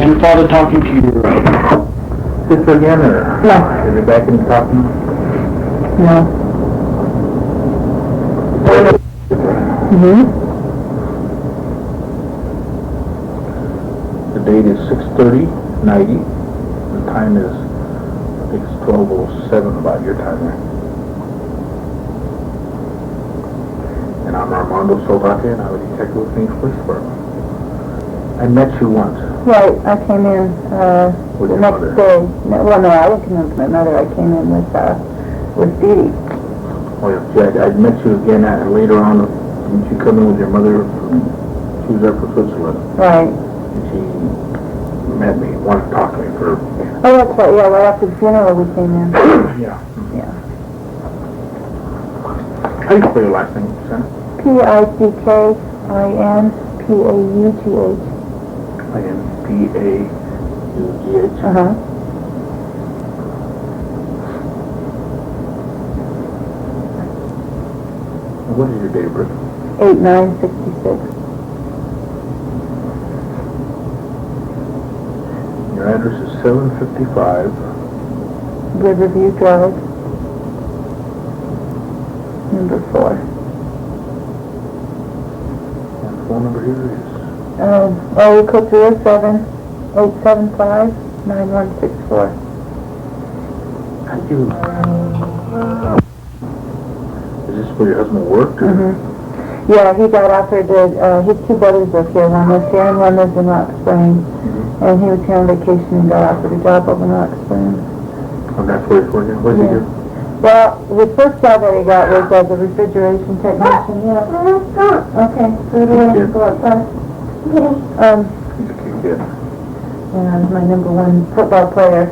your father talking to your sister again, or No. is he back in talking? No. Mm-hmm. The date is 6/30/90. The time is, I think it's 12:07 about your time there. And I'm Armando Solvate, and I'm a detective with Phoenix Police Department. I met you once. Right, I came in With the your next mother? day. No, well, no, I didn't come in with my mother. I came in with Dee Dee. Oh, yeah. I met you again later on. Didn't you come in with your mother? She was there for Switzerland. Right. And she met me, wanted to talk to me for... Oh, that's right. Yeah, right after the funeral we came in. Yeah. Yeah. How do you spell your last name, Sandra? Pickinpaughh. Inpaughh. Uh-huh. What is your date of birth? 8/9/66. Your address is 755 Riverview Drive, number 4. and the phone number here is... Area code 307-875-9164. How do you... Is this where your husband worked? Or? Mm-hmm. Yeah, he got offered, his two brothers live here. One lives here and one lives in Rock Springs. Mm-hmm. And he was here on vacation and got offered a job over in Rock Springs. Oh, that's where he's working? What does he do? Well, the first job that he got was as a refrigeration technician. Yeah. Okay, so do you go outside? He's a cute kid. Yeah, he's my number 1 football player.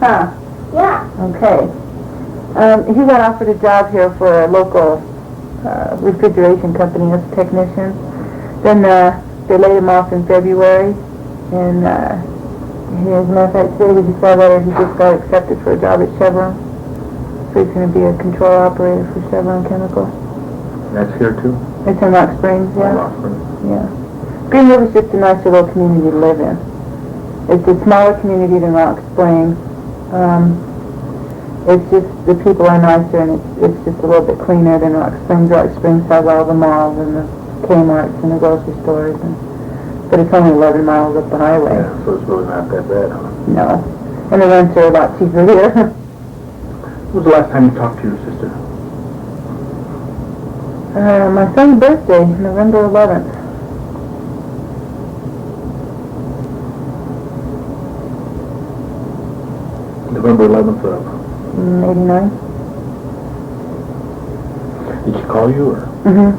Huh? Yeah. Okay. He got offered a job here for a local refrigeration company as a technician. Then they laid him off in February, and as a matter of fact, today we just saw that he just got accepted for a job at Chevron. So he's going to be a control operator for Chevron Chemical. That's here too? It's in Rock Springs, yeah. Rock Springs. Yeah. Green River's just a nicer little community to live in. It's a smaller community than Rock Springs. It's just, the people are nicer, and it's just a little bit cleaner than Rock Springs. Rock Springs has all the malls and the Kmart's and the grocery stores, but it's only 11 miles up the highway. Yeah, so it's really not that bad, huh? No. And the rents are a lot cheaper here. When was the last time you talked to your sister? My son's birthday, November 11th. November 11th of... 89. Did she call you, or? Mm-hmm.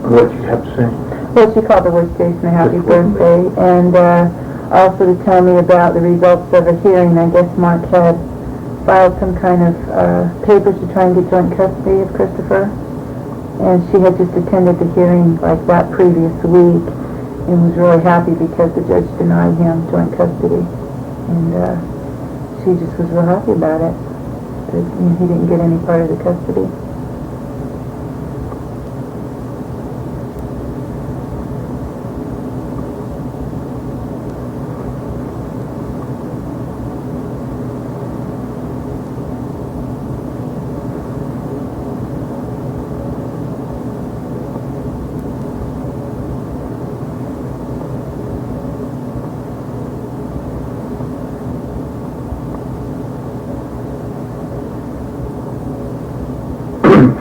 What did you have to say? Well, she called to wish Jason a happy birthday, and also to tell me about the results of a hearing. I guess Mark had filed some kind of papers to try and get joint custody of Christopher, and she had just attended the hearing like that previous week and was really happy because the judge denied him joint custody, and she just was real happy about it, that he didn't get any part of the custody.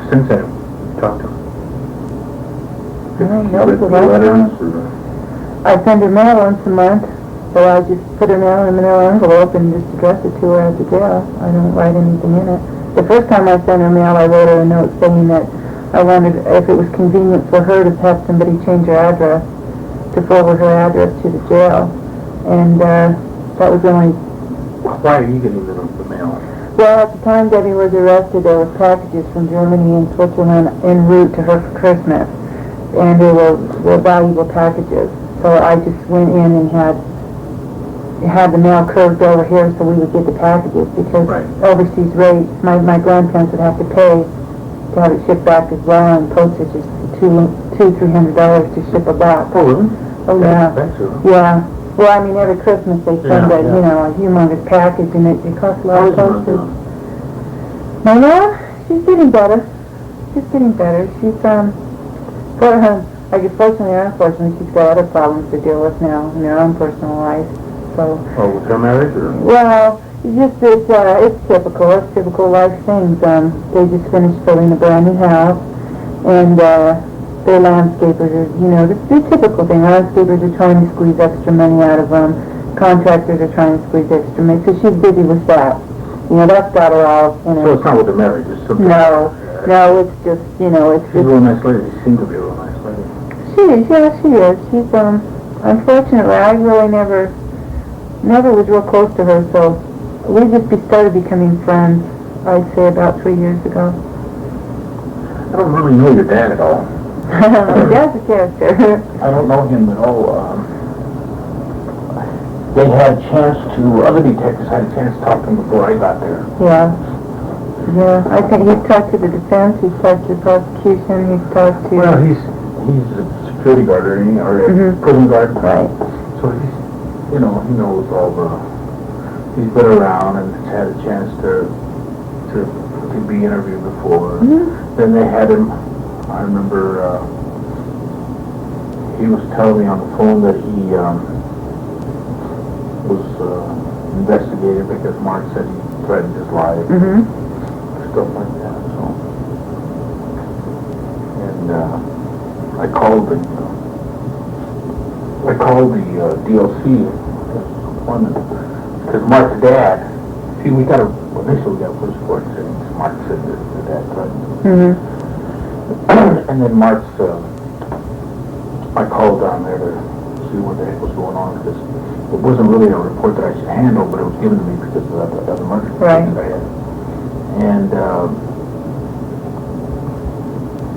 Since then, talked to her. Letters? I send her mail once a month, so I just put her mail in a manila envelope and just address it to her at the jail. I don't write anything in it. The first time I sent her mail, I wrote her a note saying that I wondered if it was convenient for her to have somebody change her address, to forward her address to the jail. And that was the only... Why are you getting the mail? Well, at the time Debbie was arrested, there were packages from Germany and Switzerland en route to her for Christmas, and they were valuable packages. So I just went in and had the mail curved over here so we would get the packages, because overseas rates, my grandparents would have to pay to have it shipped back as well, and postage is $200-300 to ship a box. Oh, really? Oh, yeah. That's true. Yeah. Well, I mean, every Christmas they send Yeah, a, yeah. you know, a humongous package, and it costs a lot How's of your postage. mom My mom, she's getting better. She's getting better. She's, for her, I guess fortunately or unfortunately, she's got other problems to deal with now in her own personal life. So. Oh, with her marriage, or? Well, it's typical life things. They just finished building a brand new house, and their landscapers are, you know, the typical thing. Landscapers are trying to squeeze extra money out of them. Contractors are trying to squeeze extra money, so she's busy with that. You know, that's got her all, you know. So it's not with the marriage, it's something. No, it's just, you know, it's She's a real nice lady. She seems to be a real nice lady. She is, yeah, she is. She's, unfortunately, I really never was real close to her, so we just started becoming friends, I'd say about 3 years ago. I don't really know your dad at all. My dad's a character. I don't know him at all. They had a chance to, other detectives had a chance to talk to him before I got there. Yeah. Yeah, I think he's talked to the defense, he's talked to the prosecution, he's talked to... Well, he's a security guard or a prison guard. Right. So he's, you know, he knows all the, he's been around and has had a chance to be interviewed before. Then they had him, I remember, he was telling me on the phone that he was investigated because Mark said he threatened his life. Stuff like that, so. And I called the DLC because Mark's dad, see, initially we got a police report saying Mark said that the dad threatened. And then Mark's, I called down there to see what the heck was going on, because it wasn't really a report that I should handle, but it was given to me because of the other murder that I had. And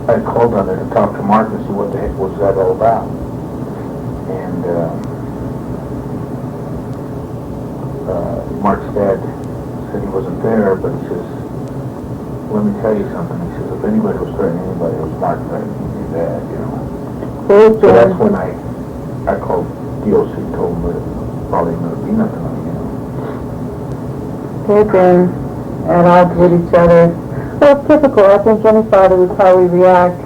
I called down there to talk to Mark and see what the heck was that all about. And Mark's dad said he wasn't there, but he says, let me tell you something. He says, if anybody was threatening anybody, it was Mark threatening your dad, you know. So that's when I called DOC and told him that it probably going to be nothing on you know. They've been at odds with each other. Well, it's typical. I think any father would probably react.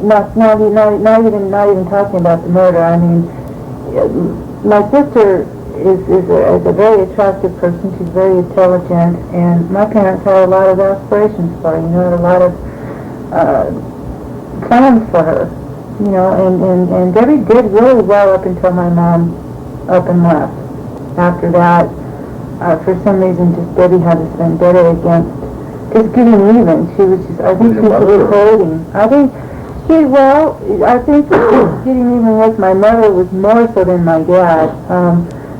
Not even talking about the murder. I mean, my sister is a very attractive person. She's very intelligent, and my parents had a lot of aspirations for her. You know, had a lot of plans for her. You know, and Debbie did really well up until my mom up and left. After that, for some reason, just Debbie had this vendetta against just getting even. She was just, I think she was hurting. I think getting even with my mother was more so than my dad.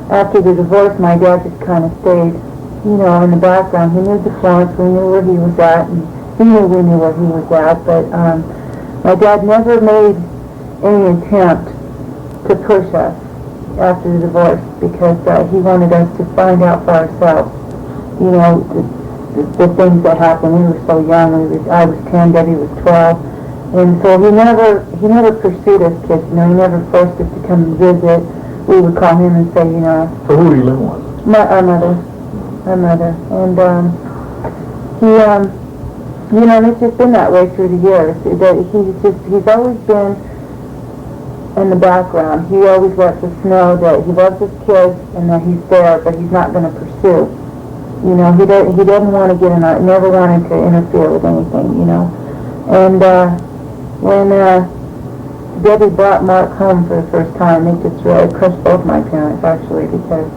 After the divorce, my dad just kind of stayed, you know, in the background. He knew the Florence, we knew where he was at, and he knew we knew where he was at, but my dad never made any attempt to push us after the divorce, because he wanted us to find out for ourselves, you know, the things that happened. We were so young. I was 10, Debbie was 12, and so he never pursued us kids. You know, he never forced us to come and visit. We would call him and say, you know. So who were you living with? Our mother, and he, you know, and it's just been that way through the years. He's always been in the background. He always lets us know that he loves his kids and that he's there, but he's not going to pursue. You know, he doesn't want to get in our, never wanted to interfere with anything, you know. And when Debbie brought Mark home for the first time, it just really crushed both my parents, actually, because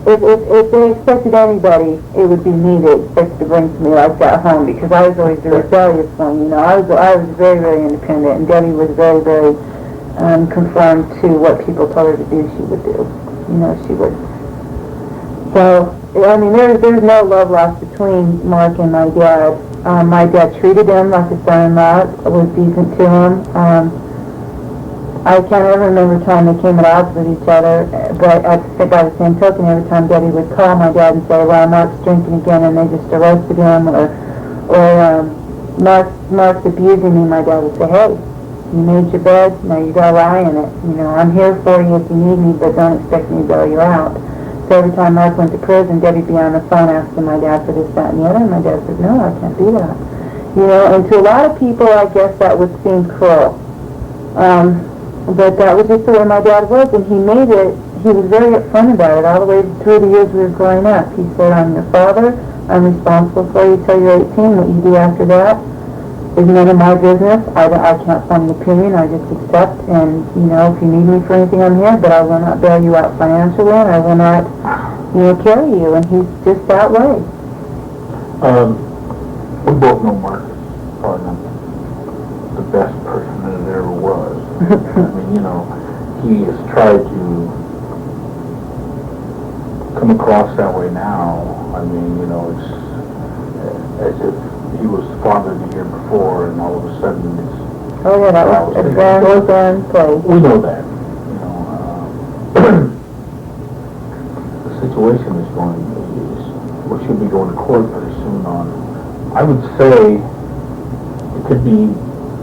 if they expected anybody, it would be me they expected to bring to me like that home, because I was always the rebellious one, you know. I was very, very independent, and Debbie was very, very conformed to what people told her to do, she would do. You know, she would. So, I mean, there's no love lost between Mark and my dad. My dad treated him like a son-in-law, was decent to him. I can't ever remember a time they came at odds with each other, but by the same token, every time Debbie would call my dad and say, well, Mark's drinking again, and they just arrested him, or Mark's abusing me, my dad would say, hey, you made your bed, now you gotta lie in it. You know, I'm here for you if you need me, but don't expect me to bail you out. So every time Mark went to prison, Debbie'd be on the phone asking my dad for this, that, and the other, and my dad said, no, I can't do that. You know, and to a lot of people, I guess that would seem cruel. But that was just the way my dad was, and he was very upfront about it all the way through the years we were growing up. He said, I'm your father, I'm responsible for you till you're 18, what you do after that is none of my business. I can't form an opinion, I just accept, and, you know, if you need me for anything, I'm here, but I will not bail you out financially, and I will not, you know, carry you, and he's just that way. We both know Mark is probably not the best person that there ever was. I mean, you know, he has tried to come across that way now. I mean, you know, it's as if he was the father the year before, and all of a sudden it's... Oh yeah, that was a grand play. We know that, you know. The situation is we should be going to court pretty soon on. I would say it could be,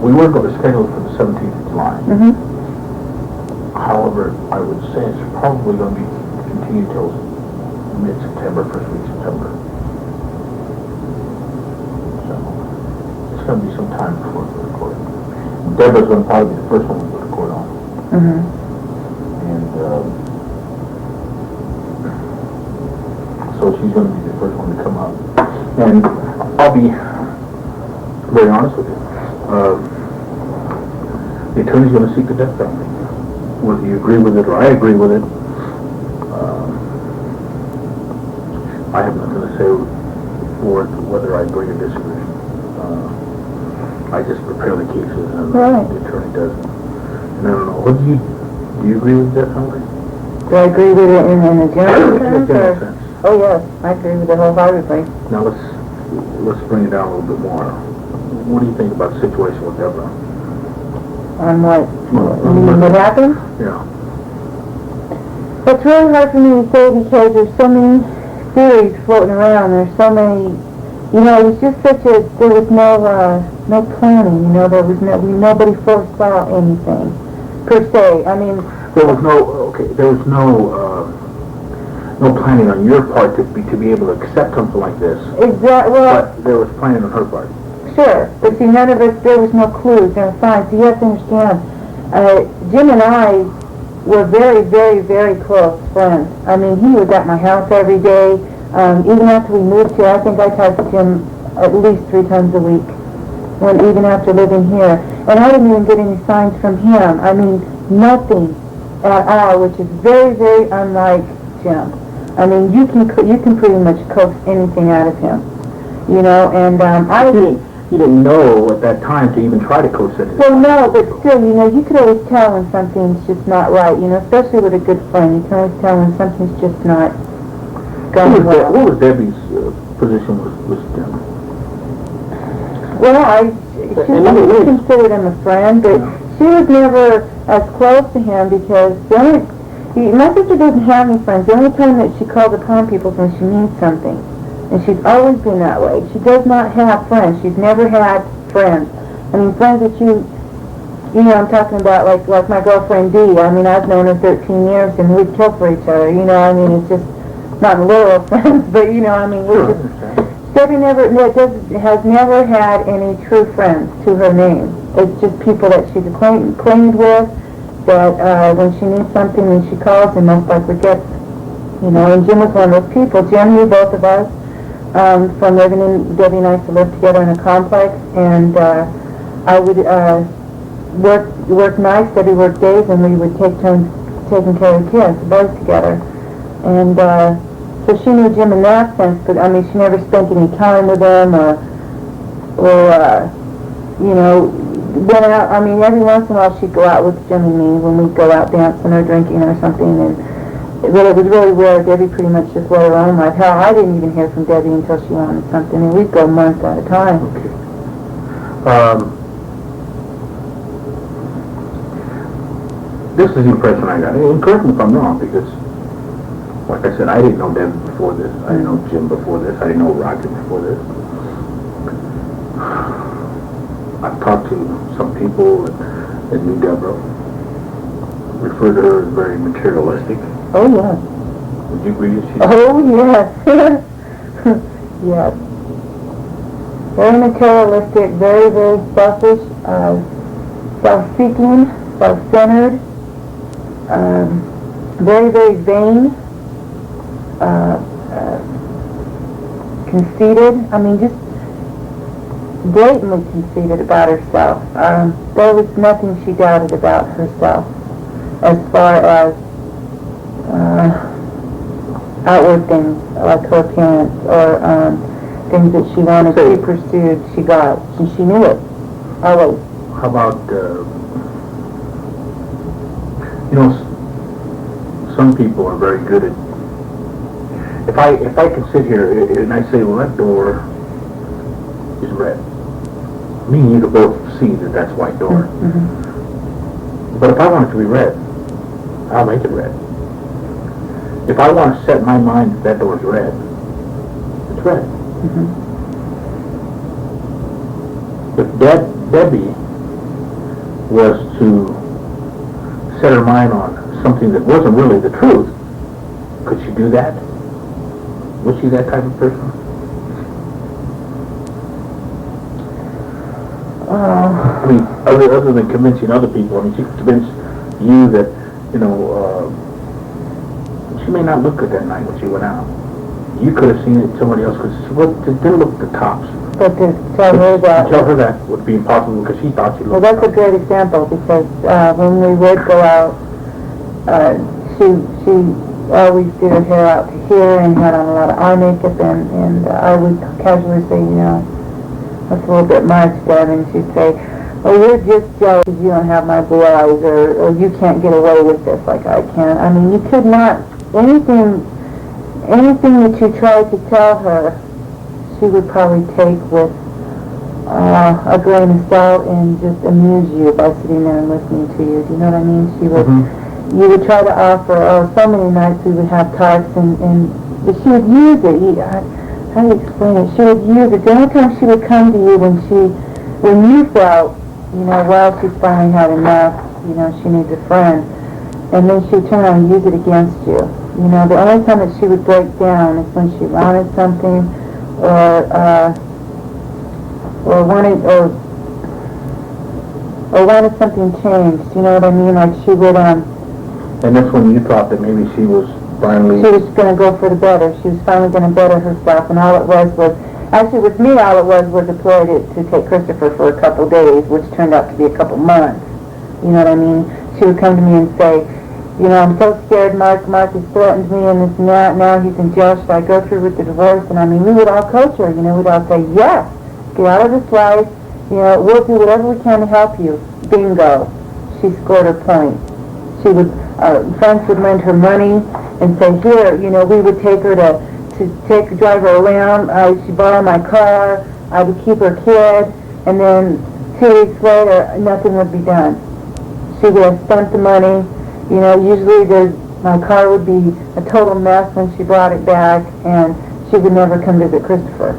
we were going to schedule it for the 17th of July. Mm-hmm. However, I would say it's probably going to be continued till mid-September, first week of September. So, it's going to be some time before we go to court. Debra's going to probably be the first one we go to court on. Mm-hmm. And, so she's going to be the first one to come up. And I'll be very honest with you. The attorney's going to seek the death penalty. Whether you agree with it or I agree with it, I have nothing to say for it, whether I agree or disagree. I just prepare the cases, and right. The attorney doesn't. And I don't know. What do you agree with the death penalty? Do I agree with it in a general In a general sense. Oh yes, I agree with it wholeheartedly. Now let's bring it down a little bit more. What do you think about the situation with Debra? On what? What happened? Yeah. It's really hard for me to say because there's so many theories floating around. There's so many, you know, it was just there was no planning, you know, nobody foresaw anything, per se. I mean... There was no planning on your part to be able to accept something like this. Exactly. Well, but there was planning on her part. Sure, but see, none of us, there was no clues, no signs. So you have to understand, Jim and I were very, very, very close friends. I mean, he was at my house every day. Even after we moved here, I think I talked to Jim at least 3 times a week, even after living here. And I didn't even get any signs from him. I mean, nothing at all, which is very, very unlike Jim. I mean, you can pretty much coax anything out of him, you know. And you didn't know at that time to even try to coax it. Well, no, but still, you know, you could always tell when something's just not right, you know, especially with a good friend. You can always tell when something's just not going well. What was Debbie's position with Jim? Well, she considered him a friend, but she was never as close to him because my sister doesn't have any friends. The only time that she calls upon people is when she needs something. And she's always been that way. She does not have friends. She's never had friends. I mean, friends that you know, I'm talking about like my girlfriend Dee. I mean, I've known her 13 years and we'd kill for each other. You know, I mean, it's just not literal friends, but you know, I mean, we're just... Debbie has never had any true friends to her name. It's just people that she's acquainted with, that when she needs something and she calls and most likely gets, you know, and Jim was one of those people. Jim knew both of us from living in, Debbie and I used to live together in a complex, and I would work nights, Debbie worked days, and we would take turns taking care of the kids, the boys together. And so she knew Jim in that sense, but I mean, she never spent any time with him or you know, went out. I mean, every once in a while she'd go out with Jim and me when we'd go out dancing or drinking or something, and it was really rare. Debbie pretty much just led her own life. Hell, I didn't even hear from Debbie until she wanted something, and we'd go months at a time. Okay. this is the impression I got. And correct me if I'm wrong, because, like I said, I didn't know Devin before this. I didn't know Jim before this. I didn't know Roger before this. I've talked to some people that knew Debra, referred to her as very materialistic. Oh, yeah. Would you agree that she? Oh, yes. Yes. Very materialistic, very, very selfish, self-seeking, self-centered, very, very vain, conceited. I mean, just blatantly conceited about herself. There was nothing she doubted about herself as far as outward things like her appearance or things that she wanted, she pursued, she got, and she knew it. Always. How about, you know, some people are very good at, if I can sit here and I say, well, that door is red. Me and you can both see that that's white door. Mm-hmm. But if I want it to be red, I'll make it red. If I want to set my mind that that door is red, it's red. Mm-hmm. If Debbie was to set her mind on something that wasn't really the truth, could she do that? Was she that type of person? I mean, other than convincing other people, I mean, she could convince you that, you know, she may not look good that night when she went out. You could have seen it, somebody else could have seen it. It didn't look at the tops. But to tell her that... To tell her that would be impossible because she thought she looked... Well, that's a great example because when we would go out, she always did her hair out to here and had on a lot of eye makeup and I would casually say, you know, that's a little bit much, Deb, and she'd say, oh, you're just jealous because you don't have my blue eyes or you can't get away with this like I can. I mean, you could not... Anything that you tried to tell her, she would probably take with a grain of salt and just amuse you by sitting there and listening to you. Do you know what I mean? She would, you would try to offer, so many nights we would have talks but she would use it. How do you explain it? She would use it. The only time she would come to you when you felt, you know, well, she's finally had enough, you know, she needs a friend. And then she would turn around and use it against you. You know, the only time that she would break down is when she wanted something or wanted something changed. You know what I mean? Like she would And that's when you thought that maybe she was finally... She was going to go for the better. She was finally going to better herself. And all it was actually with me, all it was a ploy to take Christopher for a couple days, which turned out to be a couple months. You know what I mean? She would come to me and say, you know, I'm so scared, Mark has threatened me and this and that, now he's in jail, should I go through with the divorce? And I mean, we would all coach her, you know, we'd all say, yes, get out of this life, you know, we'll do whatever we can to help you. Bingo. She scored her point. She would, friends would lend her money and say, here, you know, we would take her to drive her around, she'd borrow my car, I would keep her kid, and then 2 weeks later, nothing would be done. She would have spent the money. You know, usually my car would be a total mess when she brought it back, and she would never come visit Christopher.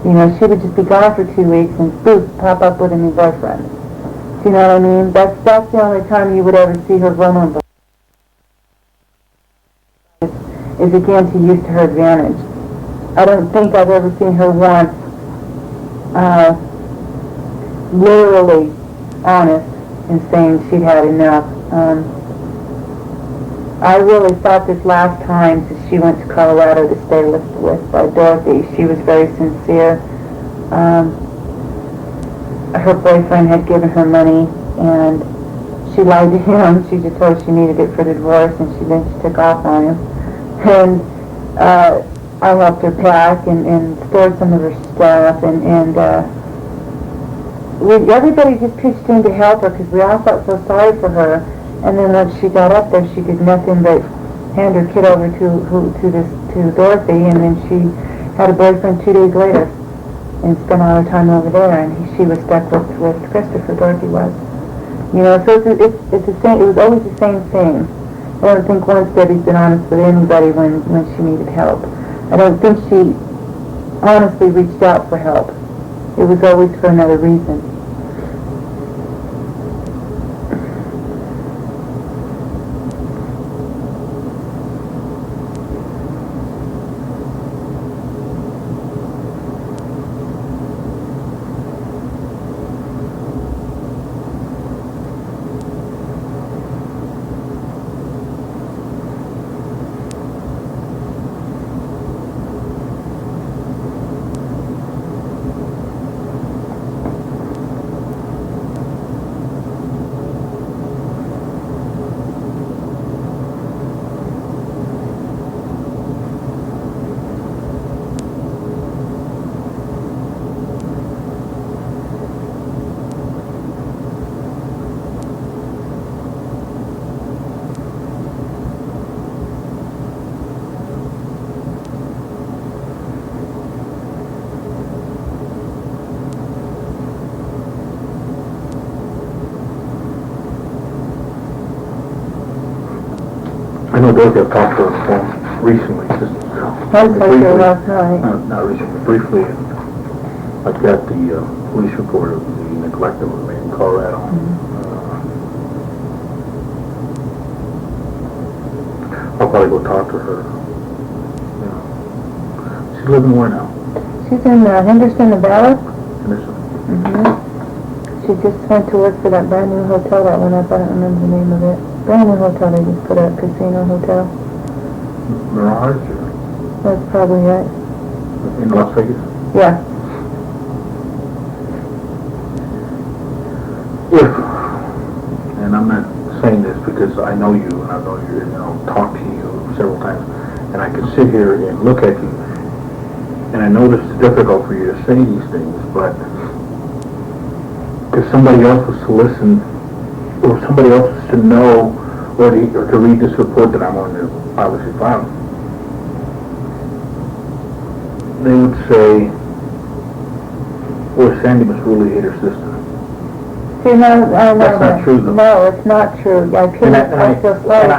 You know, she would just be gone for 2 weeks and boop, pop up with a new boyfriend. Do you know what I mean? That's the only time you would ever see her vulnerable. Is again to use to her advantage. I don't think I've ever seen her once literally honest in saying she'd had enough. I really thought this last time that she went to Colorado to stay with Dorothy. She was very sincere. Her boyfriend had given her money and she lied to him. She just told her she needed it for the divorce and she took off on him. And I helped her pack and stored some of her stuff and everybody just pitched in to help her because we all felt so sorry for her. And then once she got up there, she did nothing but hand her kid over to Dorothy, and then she had a boyfriend 2 days later and spent all her time over there, and she was stuck with Christopher, Dorothy was. You know, so it's the same. It was always the same thing. I don't think once Debbie's been honest with anybody when she needed help. I don't think she honestly reached out for help. It was always for another reason. I know Dorothy, I've talked to her on the phone recently, just I was talking to her last night. not recently, briefly, and I've got the police report of the neglect that was made in Colorado. I'll probably go talk to her. She's living where now? She's in Henderson, Nevada. Henderson. She just went to work for that brand new hotel that went up. I don't remember the name of it. Brand new hotel they just put up, casino hotel. Mirage? That's probably it. In Las Vegas? Yeah. And I'm not saying this because I know you, and I know you, talked to you several times, and I can sit here and look at you, and I know this is difficult for you to say these things, but if somebody else was to listen, or somebody else was to know, or to read this report that I'm going to obviously file, they would say, well, Sandy must really hate her sister. See, no, I know That's not that. true, though. No, it's not true. I feel sorry for my sister. Well,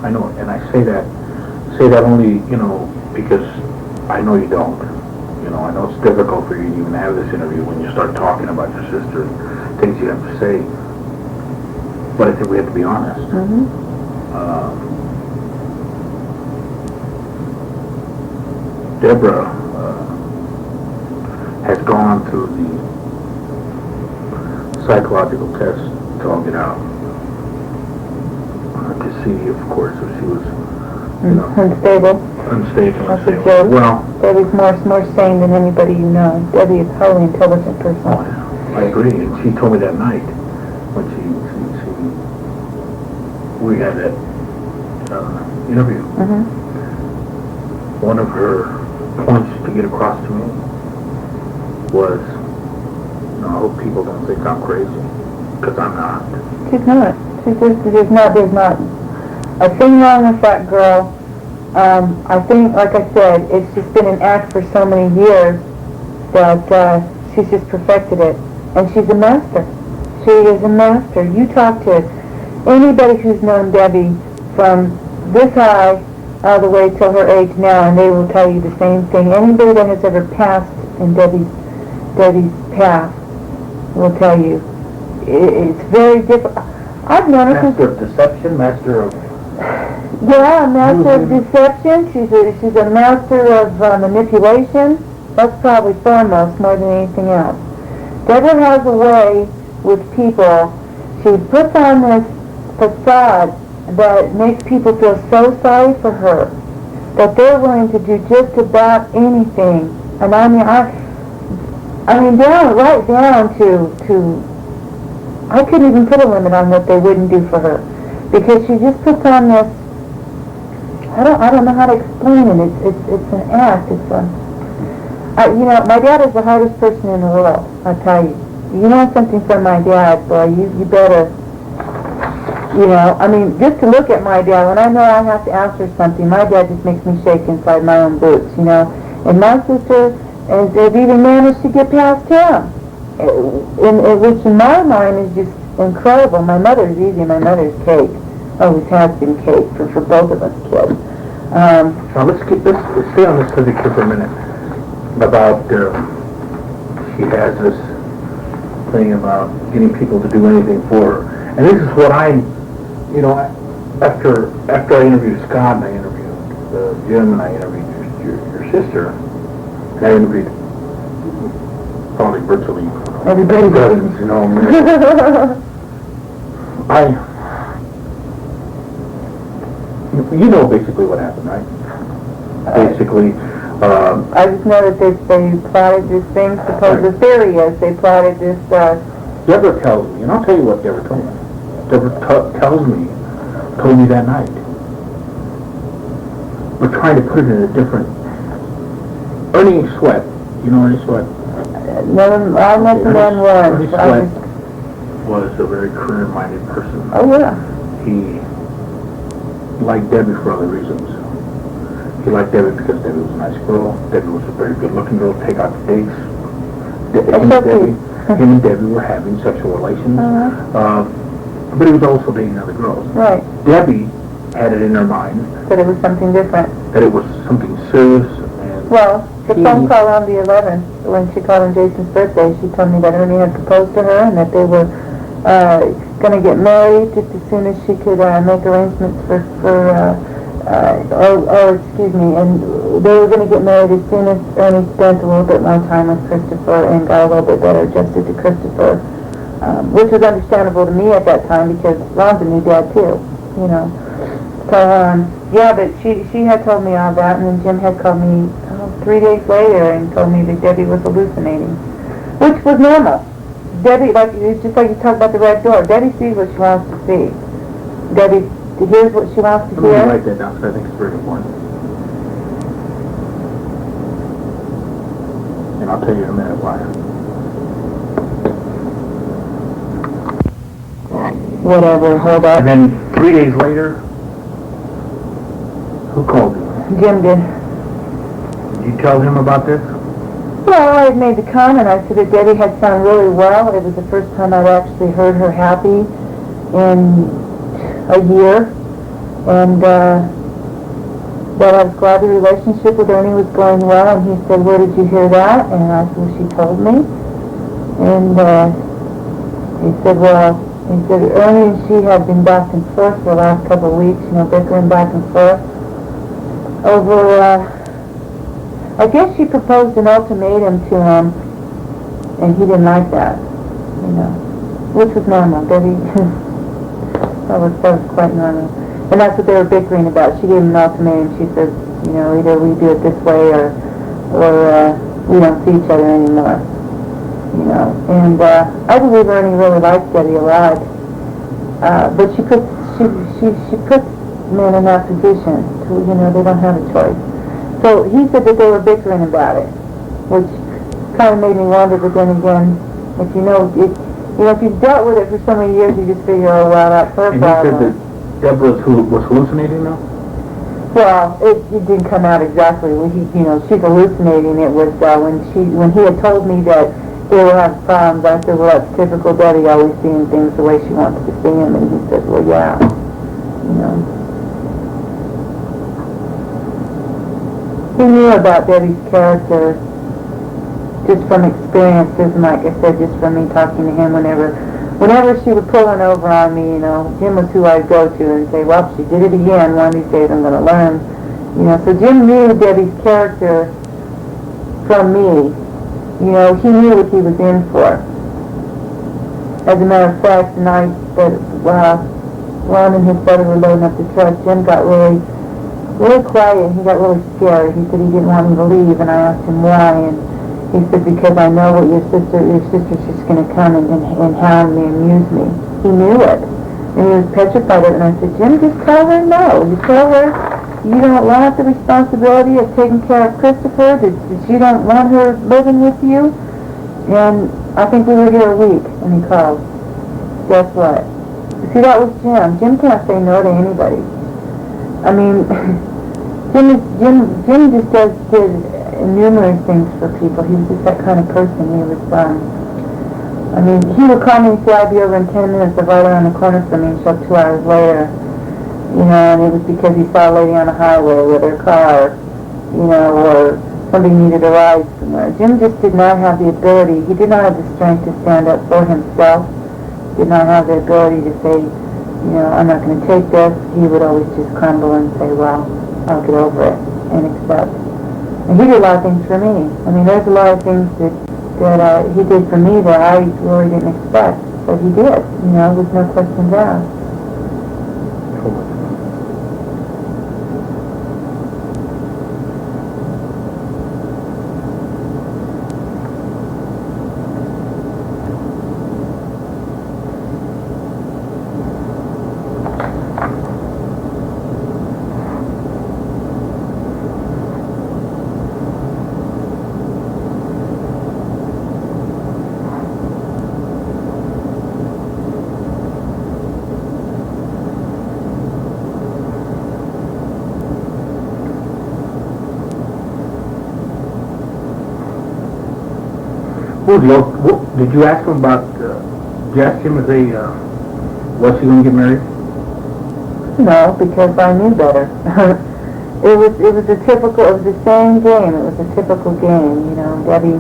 I know, and I say that only, because I know you don't. I know it's difficult for you to even have this interview when you start talking about your sister and things you have to say. But I think we have to be honest. Debra has gone through the psychological test to all get out. To see, of course, if she was, unstable. That's a joke. Well, Debbie's more sane than anybody you know. Debbie is a highly intelligent person. Oh, yeah. I agree. And she told me that night when we had that interview. One of her points to get across to me was, I hope people don't think I'm crazy, because I'm not. She's not. There's not a thing wrong with that girl. I think, like I said, it's just been an act for so many years that she's just perfected it. And she's a master. She is a master. You talk to anybody who's known Debbie from this high all the way till her age now, and they will tell you the same thing. Anybody that has ever passed in Debbie's path will tell you. It's very difficult. I've known her Master of deception, master of... Yeah, a master of deception. She's a master of manipulation. That's probably foremost more than anything else. Debra has a way with people. She puts on this facade that makes people feel so sorry for her that they're willing to do just about anything. And I mean, right down to I couldn't even put a limit on what they wouldn't do for her, because she just puts on this. I don't know how to explain it. It's an act. My dad is the hardest person in the world. I tell you. You want something from my dad, boy, you better. Just to look at my dad, when I know I have to ask her something, my dad just makes me shake inside my own boots. And my sister has even managed to get past him. Which in my mind is just incredible. My mother's easy. My mother's cake. Always has been cake for both of us kids. Now let's stay on this subject for a minute about she has this thing about getting people to do anything for her, and this is what after I interviewed Scott and I interviewed Jim and I interviewed your sister, and I interviewed probably virtually Everybody. dozens, you know basically what happened, right? Basically, I just know that they plotted this thing. Suppose the theory is they plotted this. Debra tells me, and I'll tell you what Debra told me. Debra told me that night. We're trying to put it in a different. Ernie Sweat, you know Ernie Sweat? No, I met the man Ernie once. Sweat was a very career-minded person. Oh yeah. He liked Debbie for other reasons. He liked Debbie because Debbie was a nice girl. Debbie was a very good-looking girl. Take out the dates. Him and Debbie were having sexual relations. But he was also dating other girls. Right. Debbie had it in her mind that it was something different. That it was something serious. And well, the phone call on the 11th, when she called on Jason's birthday, she told me that Ernie had proposed to her and that they were going to get married just as soon as she could make arrangements and they were going to get married as soon as Ernie spent a little bit more time with Christopher and got a little bit better adjusted to Christopher, which was understandable to me at that time because Ron's a new dad too, So, yeah, but she had told me all that, and then Jim had called me 3 days later and told me that Debbie was hallucinating, which was normal. Debbie, it's just like you talk about the red door. Debbie sees what she wants to see. Debbie hears what she wants to hear. I'm going to write that down because I think it's very important. And I'll tell you in a minute why. Whatever, hold on. And then 3 days later, who called you? Jim did. Did you tell him about this? Well, I had made the comment. I said that Debbie had sounded really well. It was the first time I'd actually heard her happy in a year. And that I was glad the relationship with Ernie was going well. And he said, where did you hear that? And I said, well, she told me. And he said, Ernie and she had been back and forth for the last couple of weeks, bickering back and forth over, I guess she proposed an ultimatum to him, and he didn't like that, which was normal. Debbie, that was quite normal. And that's what they were bickering about. She gave him an ultimatum. She said, either we do it this way or we don't see each other anymore. And I believe Ernie really likes Debbie a lot. But she puts men in that position to, they don't have a choice. So he said that they were bickering about it, which kind of made me wonder, but then again, if if you've dealt with it for so many years, you just figure, oh, well, that's her problem. And you said that Deborah was hallucinating now? Well, it didn't come out exactly. She's hallucinating. It was when he had told me that they were having problems, I said, well, that's typical Debbie, always seeing things the way she wants to see them. And he said, well, yeah, He knew about Debbie's character just from experiences, and like I said, just from me talking to him whenever she would pull one over on me, Jim was who I'd go to and say, well, she did it again, one of these days I'm going to learn. So Jim knew Debbie's character from me. He knew what he was in for. As a matter of fact, the night that Ron and his brother were loading up the truck, Jim got really quiet, and he got really scared. He said he didn't want me to leave, and I asked him why, and he said, because I know what your sister's just going to come and hound me, amuse me. He knew it, and he was petrified of it, and I said, Jim, just tell her no. You tell her you don't want the responsibility of taking care of Christopher, that you don't want her living with you. And I think we were here a week, and he called. Guess what? See, that was Jim. Jim can't say no to anybody. I mean, Jim just did numerous things for people. He was just that kind of person. He was, I mean, he would call me and say, I'll be over in 10 minutes, they're right around the corner from me, and show up 2 hours later. You know, and it was because he saw a lady on the highway with her car, you know, or somebody needed a ride somewhere. Jim just did not have the ability, he did not have the strength to stand up for himself, did not have the ability to say, you know, I'm not going to take this. He would always just crumble and say, well, I'll get over it and accept. And he did a lot of things for me. I mean, there's a lot of things that he did for me that I really didn't expect, but he did, you know, with no questions asked. Did you ask him about, did you ask him if they, was he going to get married? No, because I knew better. It was the same game. It was a typical game, you know. Debbie,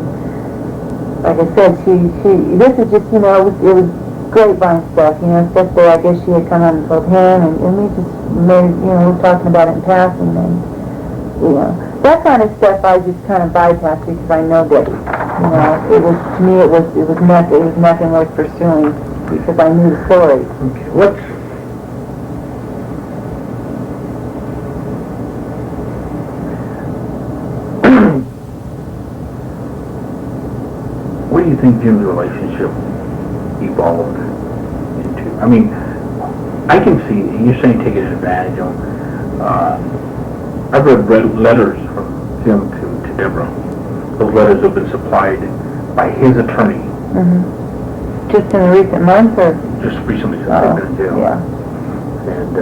like I said, this is just, you know, it was grapevine stuff, you know, stuff that I guess she had come home and told him, and we just made, you know, we were talking about it in passing, and, you know, that kind of stuff I just kind of bypassed because I know Debbie. You know, it was nothing worth pursuing because I knew the story. Okay, what do you think Jim's relationship evolved into? I mean, I can see, you're saying taking advantage of him. I've read letters from Jim to Debra. Those letters have been supplied by his attorney. Mm-hmm. Just in the recent months, or? Just recently since they've been in jail. Yeah. And,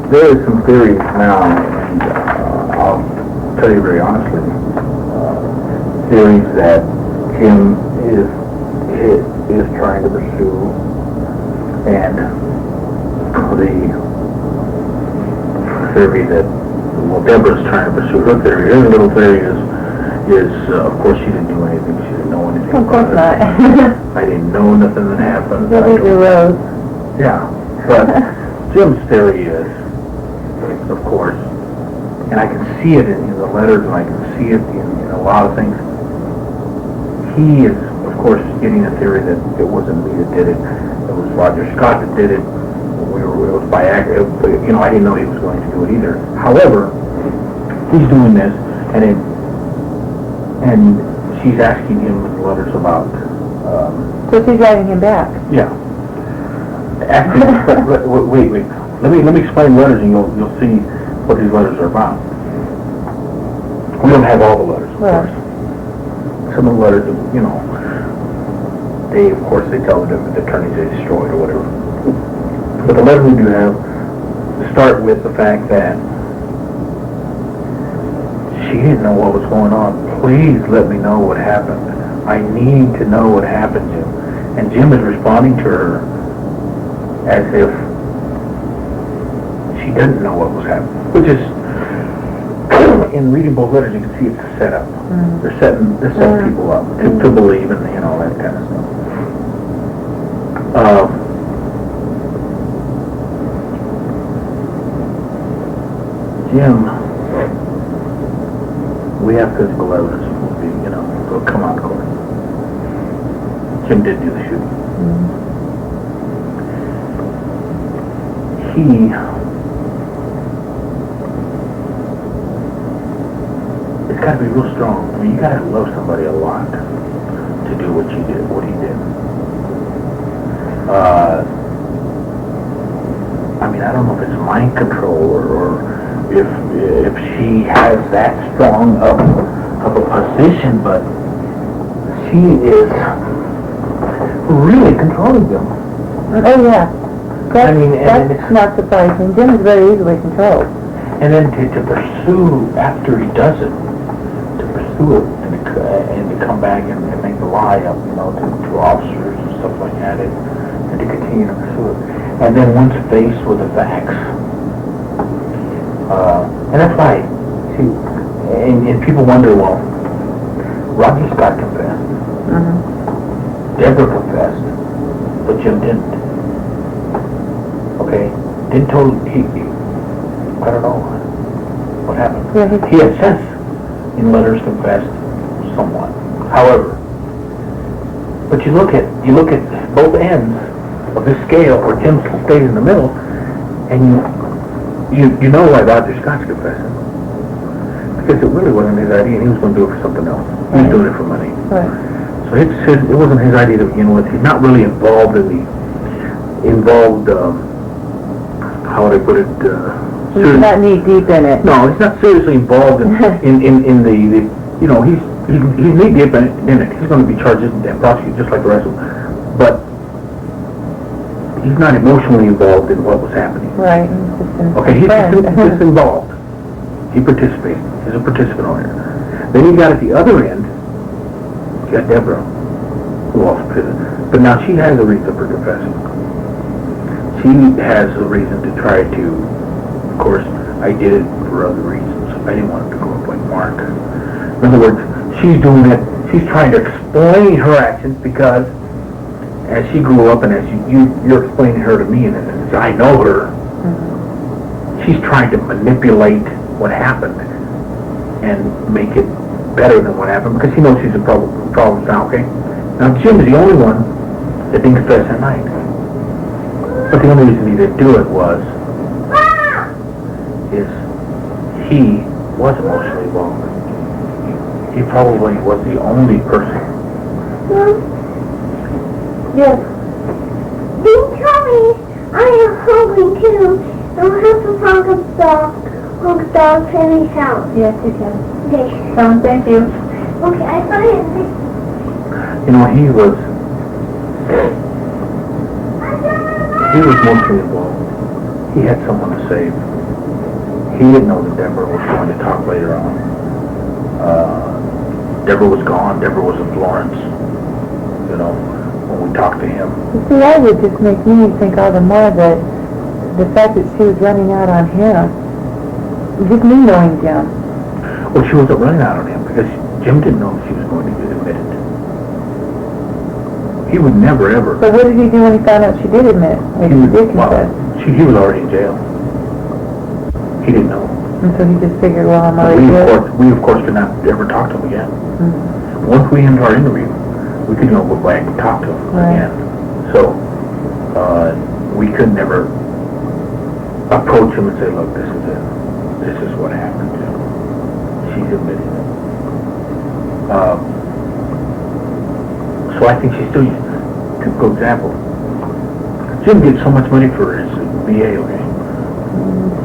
there is some theories now, and I'll tell you very honestly, theories that Jim is trying to pursue, and the theory that, well, Debra's trying to pursue her theory. Her little theory is of course she didn't do anything, she didn't know anything. Of course not. I didn't know nothing that happened. That is your rose. Yeah, but Jim's theory is, of course, and I can see it in the letters, and I can see it in a lot of things. He is, of course, getting a theory that it wasn't me that did it. It was Roger Scott that did it. It was by accident. You know, I didn't know he was going to do it either. However, he's doing this, and she's asking him in letters about. So she's writing him back. Yeah. Wait. Let me explain letters, and you'll see what these letters are about. We don't have all the letters, of course. Some of the letters, you know, they tell the attorneys they destroyed or whatever. But the letters we do have start with the fact that she didn't know what was going on. Please let me know what happened. I need to know what happened, Jim. And Jim is responding to her as if she doesn't know what was happening, which is, in reading both letters, you can see it's a setup. Mm. They're setting people up to believe in, you know, that kind of stuff. Jim, we have physical evidence, you know, will come out of court. Jim did do the shooting. it's got to be real strong. I mean, you got to love somebody a lot to do what you did, what he did. I mean, I don't know if it's mind control or if she has that strong of a position, but she is really controlling them. Oh yeah. I mean, that's not surprising. Jim is very easily controlled. And then to pursue after he does it, to pursue it and to come back and make the lie up, you know, to officers and stuff like that, and to continue to pursue it. And then once faced with the facts, and that's why, see, and people wonder, well, Roger Scott confessed, Debra confessed, but Jim didn't. Okay, didn't I don't know what happened. Yeah, he had since, in letters, confessed somewhat. However, but you look at both ends of this scale, where Jim stayed in the middle, and you know why Roger Scott's confessing, because it really wasn't his idea, and he was going to do it for something else. He was doing it for money. Right. So it wasn't his idea to begin with. He's not really involved how would I put it? He's not knee deep in it. No, he's not seriously involved in the you know, he's knee deep in it. He's going to be charged and prosecuted just like the rest of them. But he's not emotionally involved in what was happening. Right. Okay, he's just involved. He participated. He's a participant on it. Then you got at the other end, you got Debra, who also prison. But now she has a reason for confessing. She has a reason to try to, of course, I did it for other reasons. I didn't want it to go up like Mark. In other words, she's doing it, she's trying to explain her actions because as she grew up and as you're explaining her to me and as I know her, she's trying to manipulate what happened and make it better than what happened because she knows she's in problems now, okay? Now Jim is the only one that didn't confess that night. But the only reason he didn't do it is he was emotionally involved. He probably was the only person. Yes. Don't tell me I am hungry too. I'll have to find a dog in his house. Yes, you can. Okay. Thank you. Okay, I thought it. You know, he was mostly involved. He had someone to save. He didn't know that Debra was going to talk later on. Debra was gone. Debra was in Florence. You know, when we talked to him. You see, that would just make me think all the more that the fact that she was running out on him, just me knowing Jim. Well, she wasn't running out on him because Jim didn't know she was going to get admitted. He would never, ever. But what did he do when he found out she did admit? When she did confess? He was already in jail. He didn't know. And so he just figured, well, I'm already good. We of course could not ever talk to him again. Once we ended our interview, we could go back and talk to him again. So, we could never approach him and say, look, this is it. This is what happened. You know. She's admitting it. So I think she's still, for example, Jim gets so much money for his VA, okay?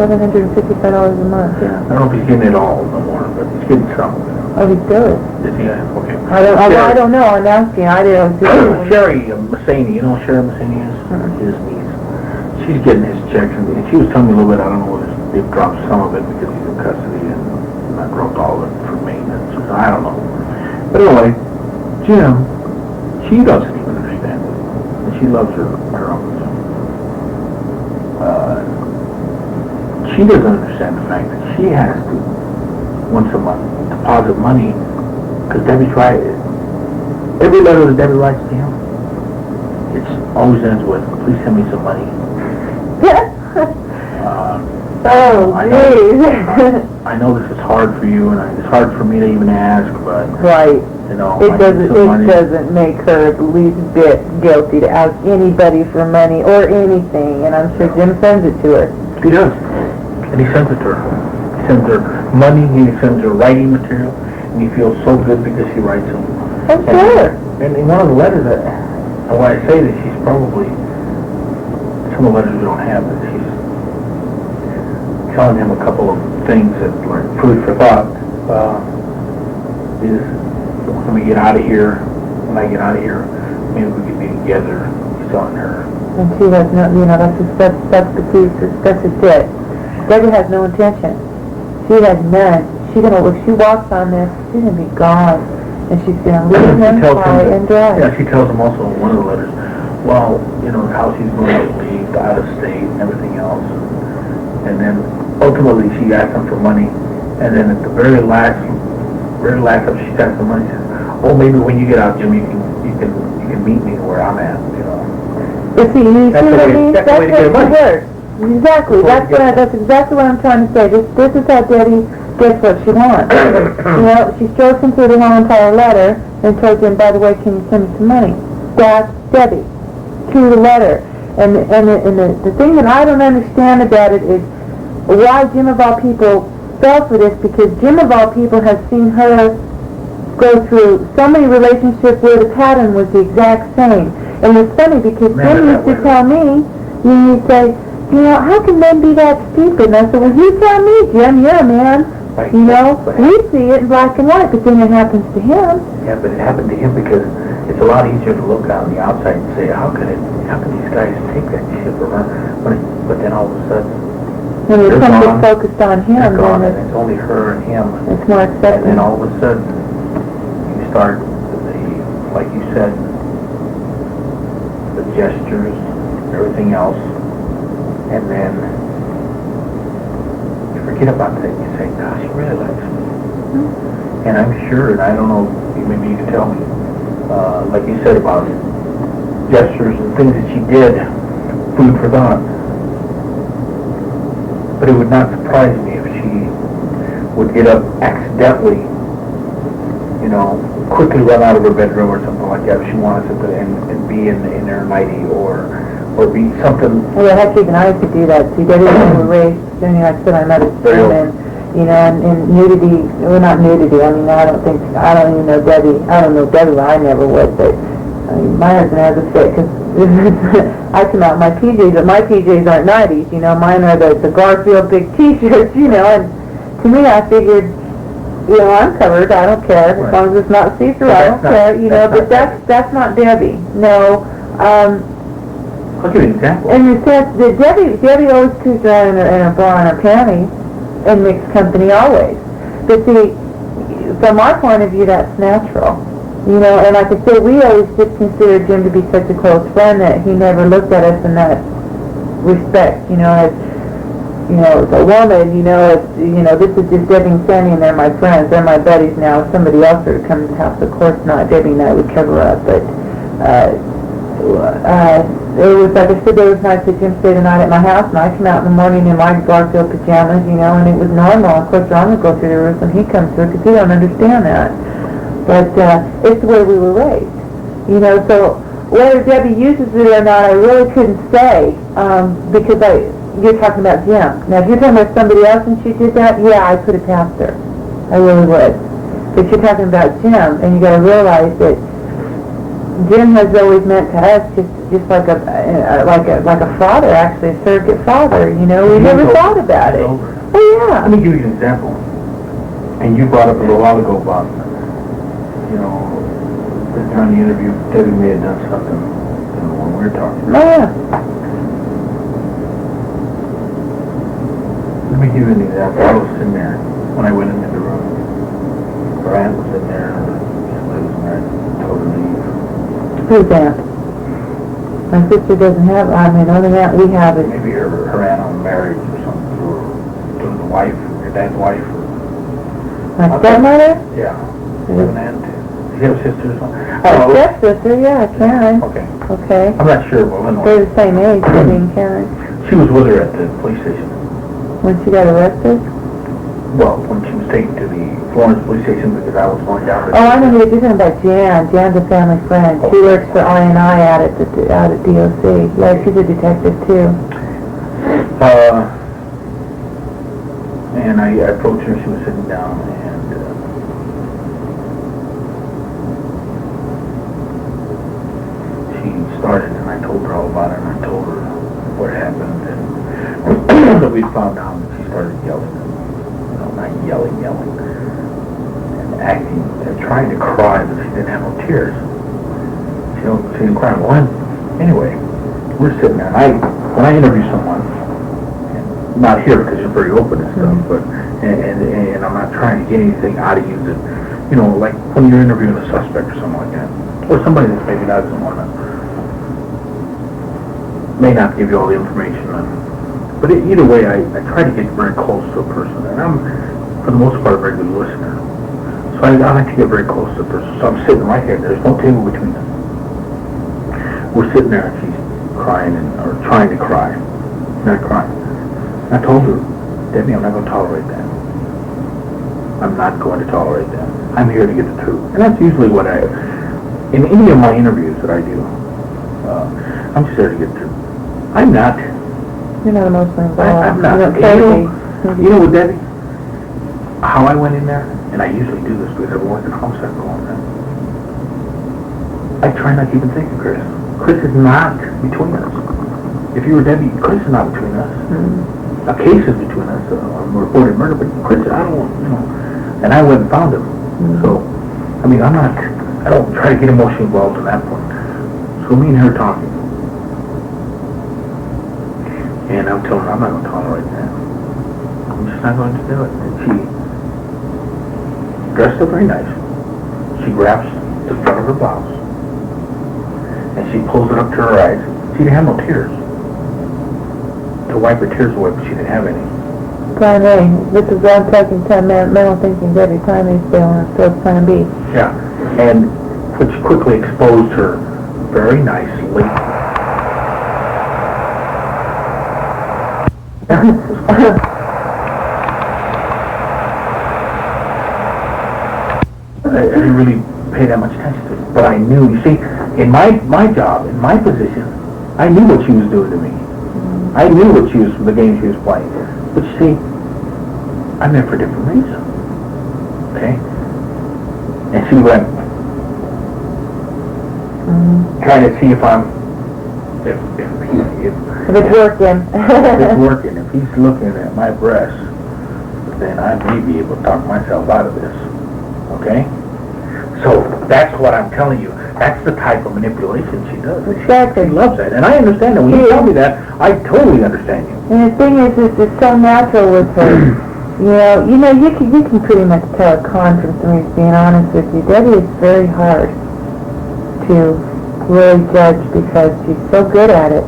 $755 a month, yeah. I don't know if he's getting it all no more, but he's getting some. Oh, he still is? Is he? Okay. I don't know, I'm asking. I didn't see Sherry Massani, you know who Sherry Massani is? His niece. She's getting his checks, and she was telling me a little bit, I don't know whether they've dropped some of it because he's in custody and not dropped all of it for maintenance. I don't know. But anyway, Jim, she doesn't even understand it. And she loves her uncle. She doesn't understand the fact that she has to, once a month, deposit money, because Debbie tried it. Every letter that Debbie writes to him, it always ends with, please send me some money. I know this is hard for you, and it's hard for me to even ask, but... Right. You know, It I need doesn't, some it money. doesn't make her the least bit guilty to ask anybody for money or anything, and I'm sure Jim sends it to her. He does. And he sends it to her. He sends her money, he sends her writing material, and he feels so good because she writes them. I'm sure. And in one of the letters, and when I say that, she's probably, some of the letters we don't have, but she's telling him a couple of things that, like, food for thought, is, when we get out of here, when I get out of here, maybe we could be together. He's telling her. And she has no, you know, that's the piece, that's just it. Debbie has no intention. She has none. She's gonna, if she walks on this, she's gonna be gone. And she's gonna leave him high and dry. Yeah, she tells him also in one of the letters, well, you know, how she's going to leave out of state and everything else. And then ultimately she asks him for money. And then at the very last time she asks for money, she says, oh, maybe when you get out, Jim, you can meet me where I'm at, you know. You see what I mean? That's the way to get money. Exactly. That's exactly what I'm trying to say. This is how Debbie gets what she wants. You know, she strokes him through the whole entire letter and tells him, by the way, can you send me some money? That's Debbie. To the letter. And the thing that I don't understand about it is why Jim of all people fell for this, because Jim of all people has seen her go through so many relationships where the pattern was the exact same. And it's funny because Jim used to tell me, you'd say, you know, how can men be that stupid? And I said, well, you tell me, Jim, you're a man. Right. You know, we see it in black and white, but then it happens to him. Yeah, but it happened to him because it's a lot easier to look on the outside and say, how can these guys take that shit from her? But then all of a sudden, When it becomes focused on him, they're gone, then and it's only her and him. it's more And accepting. then all of a sudden, you start like you said, the gestures, everything else, and then you forget about that. You say, gosh, she really likes me. Mm-hmm. And I'm sure, and I don't know, maybe you can tell me, like you said about gestures and things that she did, food for thought. But it would not surprise me if she would get up accidentally, you know, quickly run out of her bedroom or something like that if she wanted to, and be in her nightie or be something. Well, heck, even I could do that. See, Debbie and I were raised, like I said, I'm not a and you know, and nudity, well, not nudity, I mean, I don't even know Debbie, well, I never would, but, I mean, my husband has a fit, because I come out in my PJs, but my PJs aren't 90s, you know, mine are the Garfield big t-shirts, you know, and to me, I figured, you know, I'm covered, I don't care, as long as it's not see-through, I don't care, you know, but that's not Debbie, no, I'll give you an example. and the sense that Debbie always cruised around in her bra and her panties, and mixed company always. But see, from our point of view, that's natural. You know, and like I said, we always just considered Jim to be such a close friend that he never looked at us in that respect, you know, as, you know, as a woman, you know, this is just Debbie and Sandy and they're my friends, they're my buddies now. If somebody else were to come to the house, of course not, Debbie and I would cover up, but, it was, like I said, there was nights that Jim stayed the night at my house, and I come out in the morning in my Garfield pajamas, you know, and it was normal. Of course, Ron would go through the roof when he comes through, because he don't understand that. But it's the way we were raised, you know. So whether Debbie uses it or not, I really couldn't say, because you're talking about Jim. Now, if you're talking about somebody else and she did that, yeah, I put it past her. I really would. But you're talking about Jim, and you got to realize that Jim has always meant to us just like a father, actually, a surrogate father. You know, we never thought about it. Oh yeah. Let me give you an example. And you brought up a little while ago about, you know, during the interview, Debbie may have done something, you know, when we were talking. Oh yeah. Let me give you an example. I was sitting there when I went into the room. Her aunt was in there, and somebody was in there, and told her to leave. Who's that? My sister doesn't have, I mean, only aunt we have is... Maybe her aunt on marriage or something, or the wife, your dad's wife. My stepmother? Yeah. You have an aunt? Do you have a sister or something? My stepsister, yeah, Karen. Okay. Okay. I'm not sure, but anyway. They're the same age, Debbie and Karen. She was with her at the police station. When she got arrested? well, when she was taken to the Florence police station because I was going down there. Oh, I know who you're talking about, Jan. Jan's a family friend. She works for I&I out at DOC. Yeah, she's a detective too. And I approached her, she was sitting down, and she started, and I told her all about it, and I told her what happened, and that we found out that she started yelling, not yelling, and acting, and trying to cry, but she didn't have no tears. She didn't cry. Well, anyway, we're sitting there, and when I interview someone, not here because you're very open and stuff, but and I'm not trying to get anything out of you that, like when you're interviewing a suspect or something like that, or somebody that's maybe not someone that may not give you all the information. But either way, I try to get very close to a person, and I'm, for the most part, a very good listener. So I like to get very close to a person. So I'm sitting right here. There's no table between us. We're sitting there, and she's crying or trying to cry, not crying. I told her, Debbie, I'm not going to tolerate that. I'm not going to tolerate that. I'm here to get the truth. And that's usually what in any of my interviews that I do, I'm just there to get the truth. I'm not. You're not emotionally involved. I'm not. You know what, Debbie? How I went in there, and I usually do this because I've worked in homicide for a long time. I try not to even think of Chris. Chris is not between us. If you were Debbie, Chris is not between us. A case is between us, a reported murder, but Chris, I don't, and I went and found him. So, I mean, I don't try to get emotionally involved at that point. So me and her talking. And I'm telling her, I'm not going to tolerate that. I'm just not going to do it. And she dressed up very nice. She grabs the front of her blouse. And she pulls it up to her eyes. She didn't have no tears. To wipe her tears away, but she didn't have any. Plan A. This is what I'm talking to mental thinking Debbie. Plan A failing, so Plan B. Yeah, and which quickly exposed her very nicely. I didn't really pay that much attention to it, but I knew, you see, in my job, in my position, I knew what she was doing to me. I knew what the game she was playing. But you see, I'm there for a different reason. Okay? And she went, trying to see if it's working. If it's working. If he's looking at my breasts, then I may be able to talk myself out of this. Okay? So that's what I'm telling you. That's the type of manipulation she does. Exactly. She loves that. And I understand that. When you tell me that, I totally understand you. And the thing is it's so natural with her. you can pretty much tell a con from somebody who's being honest with you. Debbie is very hard to really judge because she's so good at it.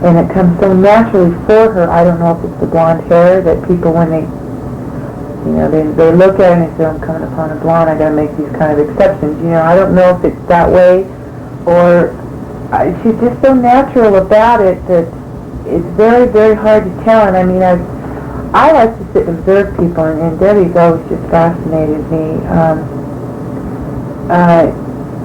And it comes so naturally for her. I don't know if it's the blonde hair that people, when they look at it and they say, I'm coming upon a blonde, I gotta make these kind of exceptions. I don't know if it's that way or she's just so natural about it that it's very, very hard to tell. And I mean, I like to sit and observe people, and Debbie's always just fascinated me.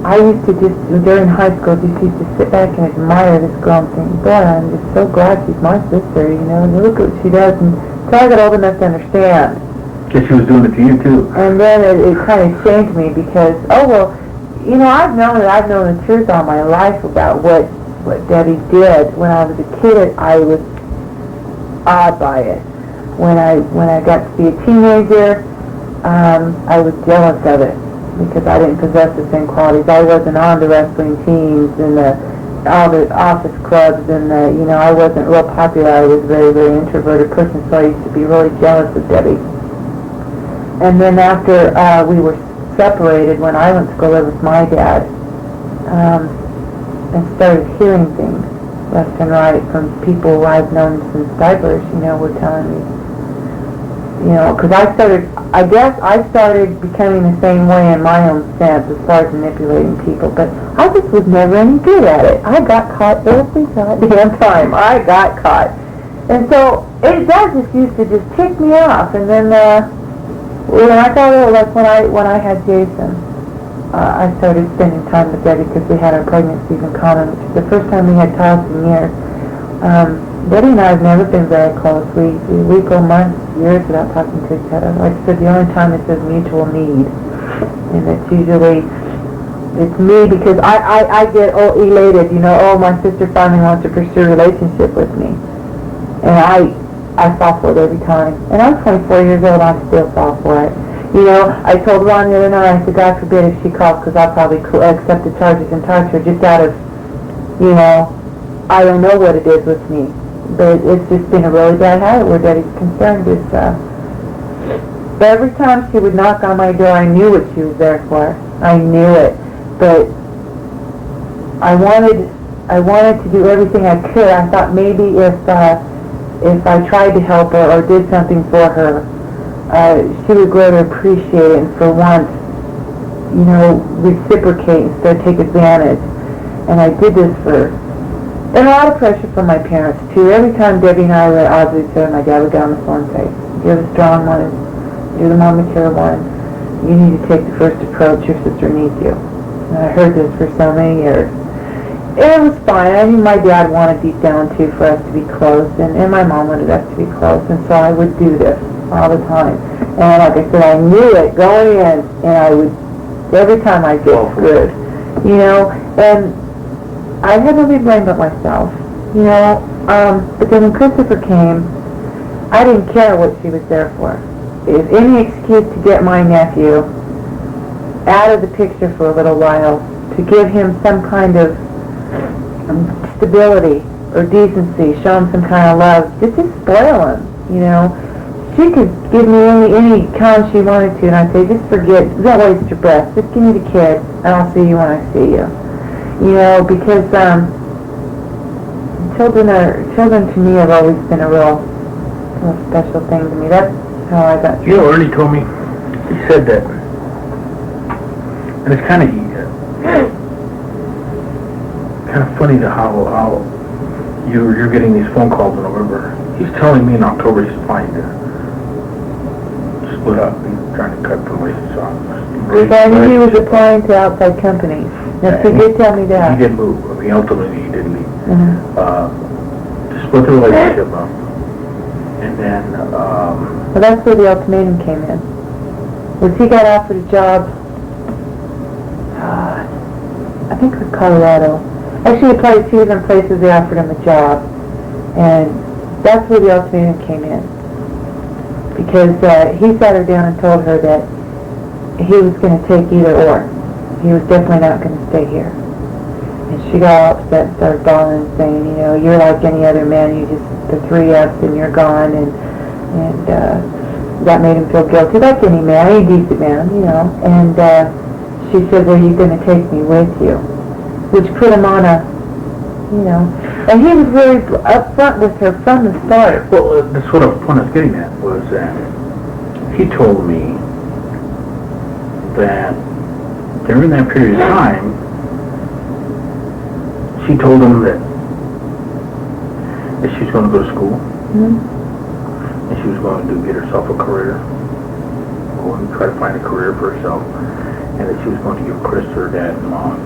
I used to just, during high school, just used to sit back and admire this girl and think, boy, I'm just so glad she's my sister, and look what she does. And so I got old enough to understand. Because she was doing it to you, too. And then it kind of shamed me because, I've known the truth all my life about what Debbie did. When I was a kid, I was awed by it. When I got to be a teenager, I was jealous of it because I didn't possess the same qualities. I wasn't on the wrestling teams and all the office clubs, and I wasn't real popular. I was a very, very introverted person, so I used to be really jealous of Debbie. And then after we were separated, when I went to go live with my dad, and started hearing things left and right from people I've known since diapers, were telling me, because I started becoming the same way in my own sense as far as manipulating people, but I just was never any good at it. I got caught every goddamn time. I got caught. And so that just used to just tick me off. And then When I got older, like when I had Jason, I started spending time with Debbie because we had our pregnancies in common, which is the first time we had talked in years. Debbie and I have never been very close. We go months, years without talking to each other. Like I said, the only time it's a mutual need, and it's usually it's me because I get elated, oh, my sister finally wants to pursue a relationship with me, and I fall for it every time. And I'm 24 years old, I still fall for it. I told Ron the other night, I said, God forbid if she calls, because I'll probably accept the charges and talk to her just out of, I don't know what it is with me. But it's just been a really bad habit where Daddy's concerned. But every time she would knock on my door, I knew what she was there for. I knew it. But I wanted to do everything I could. I thought maybe if I tried to help her or did something for her, she would grow to appreciate it and for once, reciprocate instead of take advantage. And I did this and a lot of pressure from my parents too. Every time Debbie and I were at odds with each other, my dad would get on the phone and say, "You're the strong one, you're the more mature one. You need to take the first approach. Your sister needs you." And I heard this for so many years. It was fine. I knew my dad wanted deep down too for us to be close, and my mom wanted us to be close, and so I would do this all the time. And like I said, I knew it going in, and I would, every time I'd get screwed, and I had nobody to blame but myself, but then when Christopher came, I didn't care what she was there for. If any excuse to get my nephew out of the picture for a little while, to give him some kind of stability or decency, show him some kind of love, just to spoil him, She could give me any kind she wanted to, and I'd say, just forget, don't waste your breath, just give me the kid, and I'll see you when I see you. Because children to me have always been a real special thing to me. That's how I got through. Ernie told me, he said that, and it's kind of funny to how you're getting these phone calls in November. He's telling me in October he's planning to split up. He's trying to cut the relations off. And he was applying to outside companies. Yes, he did tell me that. He did move. I mean, ultimately he did leave. Mm-hmm. To split the relationship up. And then, well, that's where the ultimatum came in. Was he got offered a job, I think it was Colorado. Actually, he applied to 2 different places. They offered him a job. And that's where the ultimatum came in. Because he sat her down and told her that he was going to take either or. He was definitely not going to stay here. And she got all upset and started bawling and saying, you're like any other man, you just, the 3 F's and you're gone, and that made him feel guilty, like any man, any decent man, and she said, well, you're going to take me with you, which put him on a, and he was really upfront with her from the start. Well, that's what I was getting at, was that he told me that during that period of time, she told him that she was going to go to school, and she was going to get herself a career, go and try to find a career for herself, and that she was going to give Chris to her dad and mom.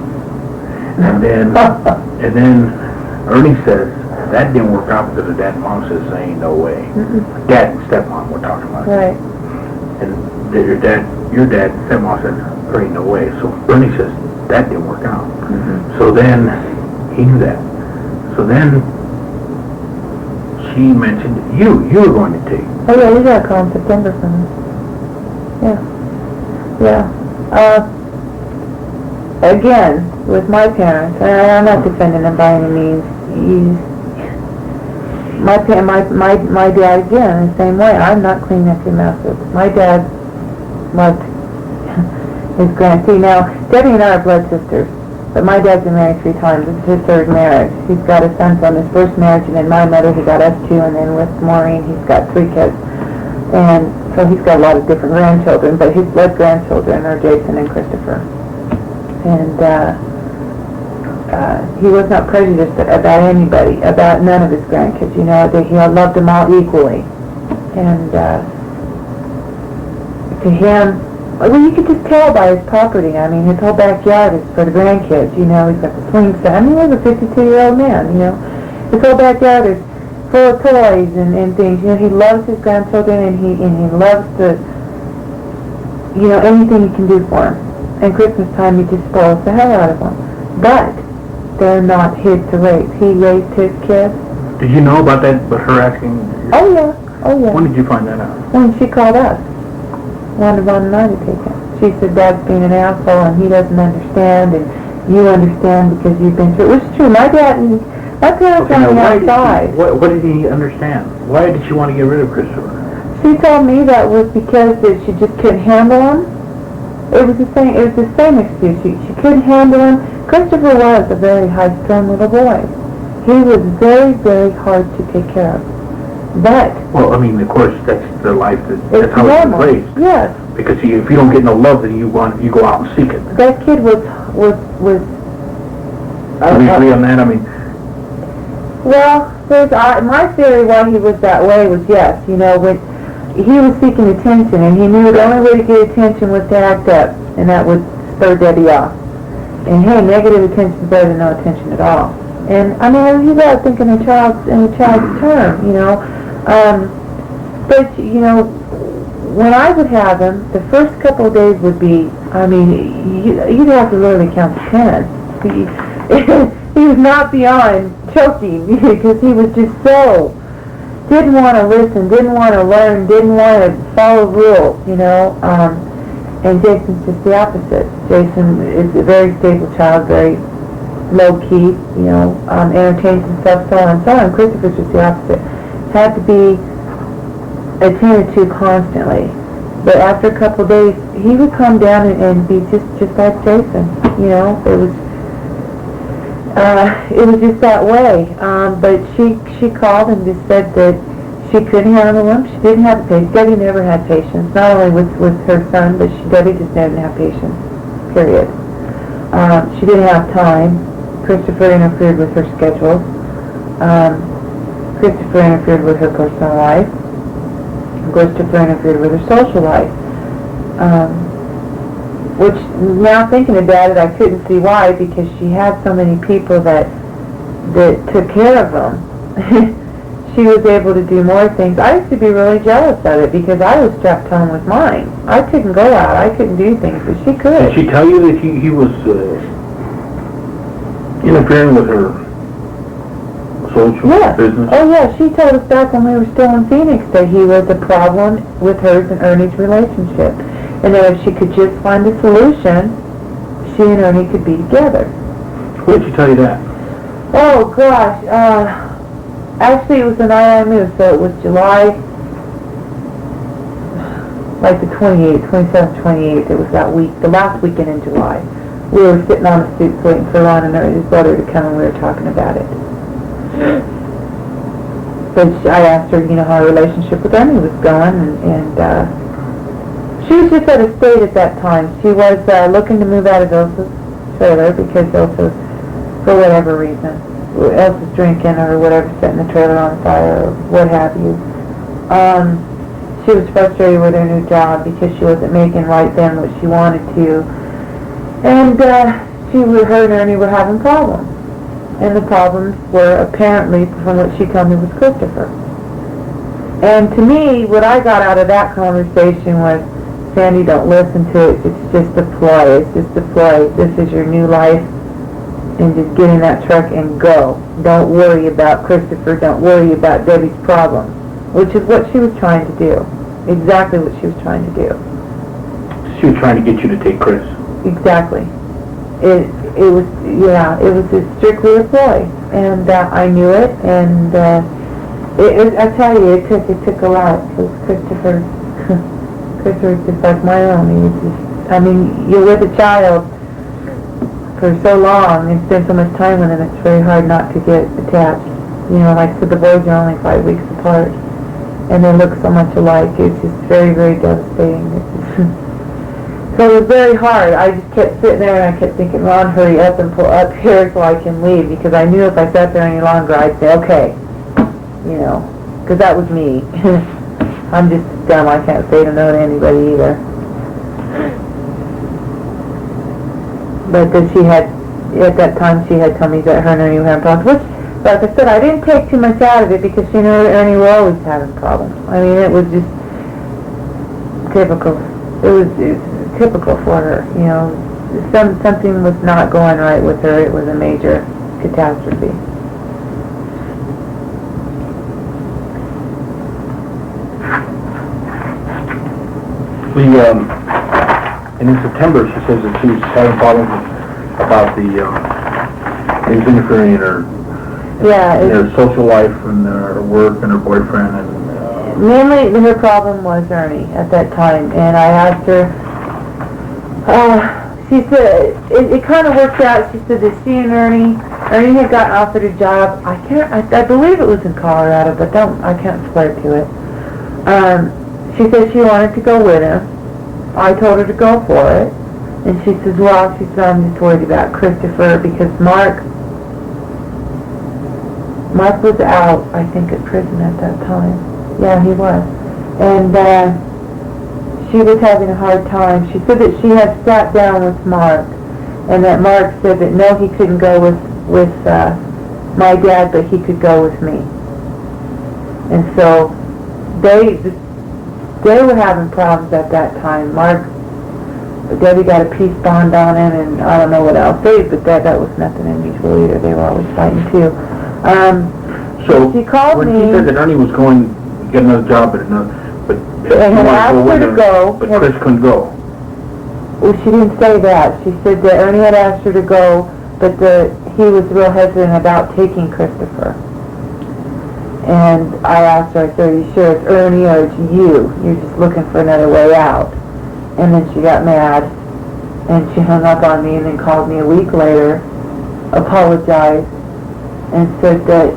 And then Ernie says that didn't work out because her dad and mom says, ain't no way. Dad and stepmom were talking about it. Right. And your dad and stepmom said, there ain't no way. So Ernie says that didn't work out. So then he knew that. So then she mentioned you were going to take. Oh yeah, we got a call in September from him. Yeah. Again, with my parents, and I'm not defending them by any means. My dad, again, the same way. I'm not cleaning up your messes. My dad loved his grandson. Now, Debbie and I are blood sisters, but my dad's been married 3 times. This is his 3rd marriage. He's got a son from his 1st marriage, and then my mother, he got us 2, and then with Maureen, he's got 3 kids. And so he's got a lot of different grandchildren, but his blood grandchildren are Jason and Christopher. And he was not prejudiced about anybody, about none of his grandkids. He loved them all equally. And to him, well, you could just tell by his property. I mean, his whole backyard is for the grandkids, you know. He's got the swing set. I mean, he's a 52-year-old man, you know. His whole backyard is full of toys and things. You know, he loves his grandchildren, and he loves to, you know, anything he can do for them. And Christmas time, he just spoils the hell out of them. But they're not his to raise. He raised his kids. Did you know about that, but her asking? Oh, yeah. Oh, yeah. When did you find that out? When she called us. Wanted Ron and I to take him. She said, Dad's being an asshole, and he doesn't understand, and you understand because you've been through it. Which is true. My parents were on the outside. What did he understand? Why did she want to get rid of Christopher? She told me that was because that she just couldn't handle him. It was the same excuse. She couldn't handle him. Christopher was a very high-strung little boy. He was very, very hard to take care of. But Well, I mean, of course, that's the life that's how normal. it's raised. Yes. Because if you don't get no love, then you go out and seek it. That kid was Do you agree on that? I mean, well, my theory why he was that way was, yes, you know, when he was seeking attention, and he knew the only way to get attention was to act up, and that would spur Debbie off. And hey, negative attention is better than no attention at all. And I mean, you got to think in a child's term, you know. But you know, when I would have him, the first couple of days would be, I mean, you'd have to literally count to 10. He was not beyond choking because he was just so didn't want to listen, didn't want to learn, didn't want to follow rules, you know. And Jason's just the opposite. Jason is a very stable child, very low-key, you know, entertains himself, so on and so on. Christopher's just the opposite. Had to be attended to constantly. But after a couple of days, he would come down and be just like Jason, you know. It was just that way. But she called and just said that she couldn't handle him. She didn't have patience. Debbie never had patience. Not only with her son, but Debbie just didn't have patience. Period. She didn't have time. Christopher interfered with her schedule. Christopher interfered with her personal life. Christopher interfered with her social life. Which, now thinking about it, I couldn't see why, because she had so many people that took care of them. She was able to do more things. I used to be really jealous of it because I was strapped home with mine. I couldn't go out. I couldn't do things, but she could. did she tell you that he was interfering with her social business? Oh, yeah. She told us back when we were still in Phoenix that he was a problem with hers and Ernie's relationship. And that if she could just find a solution, she and Ernie could be together. When did she tell you that? Oh, gosh. Actually, it was the night I moved, so it was July, like the 27th, 28th. It was that week, the last weekend in July. We were sitting on the stoop waiting for Ron and his brother to come, and we were talking about it. But I asked her, you know, how her relationship with Ernie was going, and she was just at a state at that time. She was looking to move out of Ilsa's trailer because Ilsa, for whatever reason, Ilsa's drinking or whatever, setting the trailer on fire or what have you. She was frustrated with her new job because she wasn't making right then what she wanted to. And her and Ernie were having problems. And the problems were apparently, from what she told me, was Christopher. And to me, what I got out of that conversation was, Sandy, don't listen to it. It's just a ploy. It's just a ploy. This is your new life. And just get in that truck and go. Don't worry about Christopher. Don't worry about Debbie's problem. Which is what she was trying to do. Exactly what she was trying to do. She was trying to get you to take Chris. Exactly. It was just strictly a ploy. And I knew it. And I tell you, it took a lot. Because Christopher's just like my own. You're with a child for so long and spend so much time with them, it's very hard not to get attached. You know, like I said, the boys are only 5 weeks apart, and they look so much alike. It's just very, very devastating. So it was very hard. I just kept sitting there and I kept thinking, Ron, hurry up and pull up here so I can leave, because I knew if I sat there any longer, I'd say, okay, you know, because that was me. I'm just dumb. I can't say no to anybody either. But that she had, at that time, she had told me that her and Ernie were having problems. Which, like I said, I didn't take too much out of it because she knew Ernie were always having problems. I mean, it was just typical. It was typical for her, you know. Something was not going right with her. It was a major catastrophe. And in September, she says that she was having problems about he was interfering in her, in her social life and her work and her boyfriend. And mainly her problem was Ernie at that time, and I asked her. She said it kind of worked out. She said that she and Ernie had gotten offered a job. I believe it was in Colorado, but I can't swear to it. She said she wanted to go with him. I told her to go for it. And she says, well, she said, I'm just worried about Christopher because Mark was out, I think, at prison at that time. Yeah, he was. And she was having a hard time. She said that she had sat down with Mark and that Mark said that no, he couldn't go with my dad, but he could go with me. And so they were having problems at that time. Debbie got a peace bond on him, and I don't know what else. But that was nothing unusual either. They were always fighting too. So she called when me. she said that Ernie was going to get another job at another, but she And wanted asked her to go. But Chris couldn't go. Well, she didn't say that. She said that Ernie had asked her to go, but he was real hesitant about taking Christopher. And I asked her, I said, are you sure it's Ernie or it's you? You're just looking for another way out. And then she got mad, and she hung up on me and then called me a week later, apologized, and said that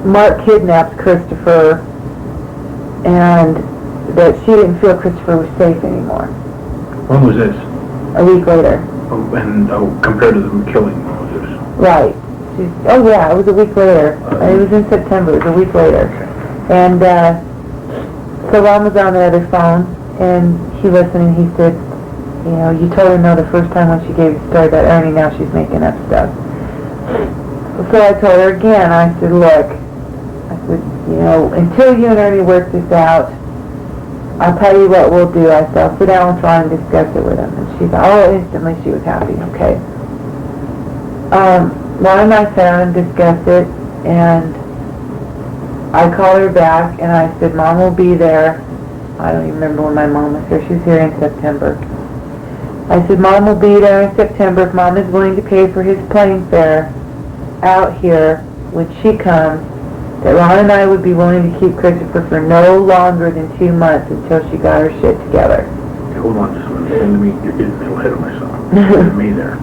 Mark kidnapped Christopher and that she didn't feel Christopher was safe anymore. When was this? A week later. Compared to the killing, when was this? Right. Oh yeah, it was a week later. It was in September. It was a week later. And so Ron was on the other phone, and he listened, and he said, you know, you told her no the first time when she gave the story about Ernie, now she's making up stuff. So I told her again, I said, look, you know, until you and Ernie work this out, I'll tell you what we'll do. I said, I'll sit down with Ron and discuss it with him. And she thought, instantly she was happy, okay. Ron and I sat down and discussed it, and I called her back, and I said, Mom will be there. I don't even remember when my mom was here. She was here in September. I said, Mom will be there in September if Mom is willing to pay for his plane fare out here when she comes, that Ron and I would be willing to keep Christopher for no longer than 2 months until she got her shit together. Okay, hold on just a minute. Listen to me. You're getting a little ahead of myself. Listen to me there.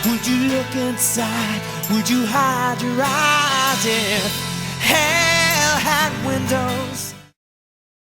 Would you look inside? Would you hide your eyes if hell had windows?